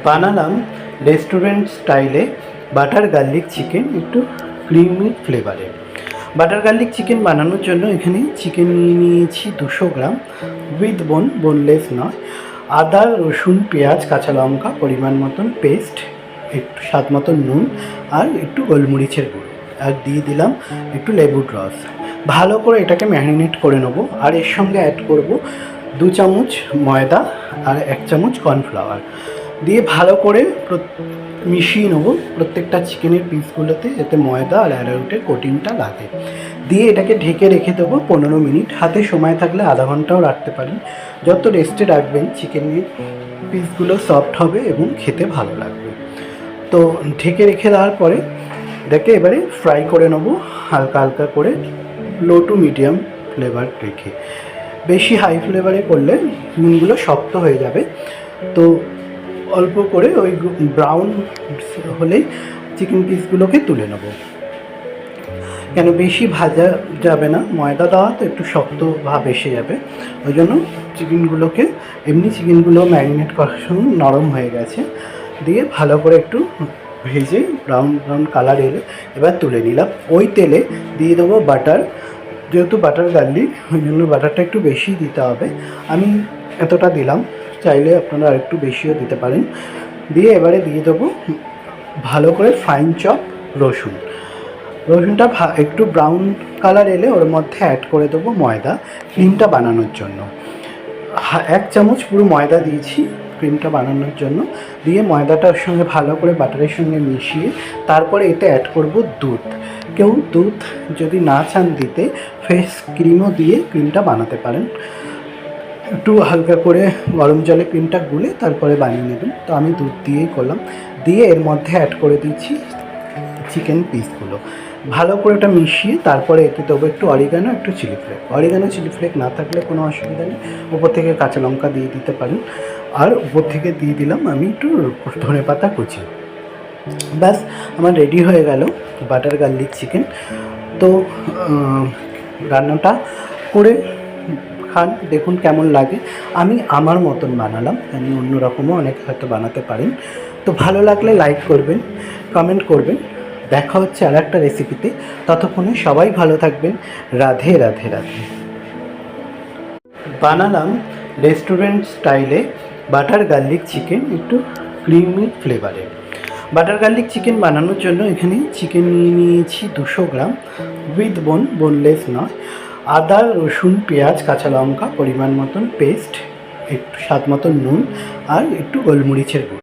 বানালাম রেস্টুরেন্ট স্টাইলে butter garlic chicken, একটু ক্রিমি ফ্লেভারে। বাটার গার্লিক চিকেন বানানোর জন্য এখানে চিকেন নিয়ে নিয়েছি 200 গ্রাম, উইথ বোনলেস নয়। আদা, রসুন, পেঁয়াজ, কাঁচা লঙ্কা, পরিমাণ মতন পেস্ট, একটু স্বাদ মতন নুন, আর একটু গোলমরিচের গুঁড়ো, আর দিয়ে দিলাম একটু লেবুর রস। ভালো করে এটাকে ম্যারিনেট করে নেবো। আর এর সঙ্গে অ্যাড করব 2 চামচ ময়দা আর 1 চামচ কর্নফ্লাওয়ার দিয়ে ভালো করে মিশিয়ে নেবো প্রত্যেকটা চিকেনের পিসগুলোতে, যাতে ময়দা আর অ্যারারুটের কোটিংটা লাগে। দিয়ে এটাকে ঢেকে রেখে দেবো 15 মিনিট। হাতে সময় থাকলে আধা ঘন্টাও রাখতে পারেন। যত রেস্টে রাখবেন চিকেনের পিসগুলো সফট হবে এবং খেতে ভালো লাগবে। তো ঢেকে রেখে দেওয়ার পরে এটাকে এবারে ফ্রাই করে নেবো হালকা হালকা করে, লো টু মিডিয়াম ফ্লেভার রেখে। বেশি হাই ফ্লেভারে করলে নুনগুলো শক্ত হয়ে যাবে। তো অল্প করে ওই ব্রাউন হলেই চিকেন পিসগুলোকে তুলে নেব। কেন বেশি ভাজা যাবে না, ময়দা দেওয়া তো একটু শক্ত ভাব এসে যাবে। ওই জন্য চিকেনগুলো ম্যারিনেট করার সময় নরম হয়ে গেছে, দিয়ে ভালো করে একটু ভেজে ব্রাউন কালার এলে এবার তুলে নিলাম। ওই তেলে দিয়ে দেবো বাটার। যেহেতু বাটার গার্লিক, ওই জন্য বাটারটা একটু বেশি দিতে হবে। আমি এতটা দিলাম, চাইলে আপনারা আরেকটু বেশিও দিতে পারেন। দিয়ে এবারে দিয়ে দেবো ভালো করে ফাইন চপ রসুনটা একটু ব্রাউন কালার এলে ওর মধ্যে অ্যাড করে দেবো ময়দা, ক্রিমটা বানানোর জন্য। 1 চামচ পুরো ময়দা দিয়েছি ক্রিমটা বানানোর জন্য। দিয়ে ময়দাটার সঙ্গে ভালো করে বাটারের সঙ্গে মিশিয়ে তারপরে এতে অ্যাড করব দুধ। কেউ দুধ যদি না চান দিতে, ফ্রেশ ক্রিমও দিয়ে ক্রিমটা বানাতে পারেন। একটু হালকা করে গরম জলে ক্রিমটা গুলে তারপরে বানিয়ে নেবেন। তো আমি দুধ দিয়েই করলাম। দিয়ে এর মধ্যে অ্যাড করে দিচ্ছি চিকেন পিসগুলো। ভালো করে ওটা মিশিয়ে তারপরে এতে দেবো একটু অরিগানো, একটু চিলি ফ্লেক না থাকলে কোনো অসুবিধা নেই, উপর থেকে কাঁচা লঙ্কা দিয়ে দিতে পারেন। আর উপর থেকে দিয়ে দিলাম আমি একটু ধনেপাতা কুচি। ব্যাস আমার রেডি হয়ে গেল বাটার গার্লিক চিকেন। তো রান্নাটা করে খান, দেখুন কেমন লাগে। আমি আমার মতন বানালাম, আমি অন্যরকমও অনেক হয়তো বানাতে পারেন। তো ভালো লাগলে লাইক করবেন, কমেন্ট করবেন। দেখা হচ্ছে আর একটা রেসিপিতে। ততক্ষণে সবাই ভালো থাকবেন। রাধে রাধে রাধে। বানালাম রেস্টুরেন্ট স্টাইলে বাটার গার্লিক চিকেন, একটু ক্রিমি ফ্লেভারে। বাটার গার্লিক চিকেন বানানোর জন্য এখানে চিকেন নিয়ে নিয়েছি 200 গ্রাম, উইথ বোনলেস নয়। আদা, রসুন, পেঁয়াজ, কাঁচা লঙ্কা, পরিমাণ মতন পেস্ট, একটু স্বাদ মতন নুন, আর একটু গোলমরিচের গুঁড়ো।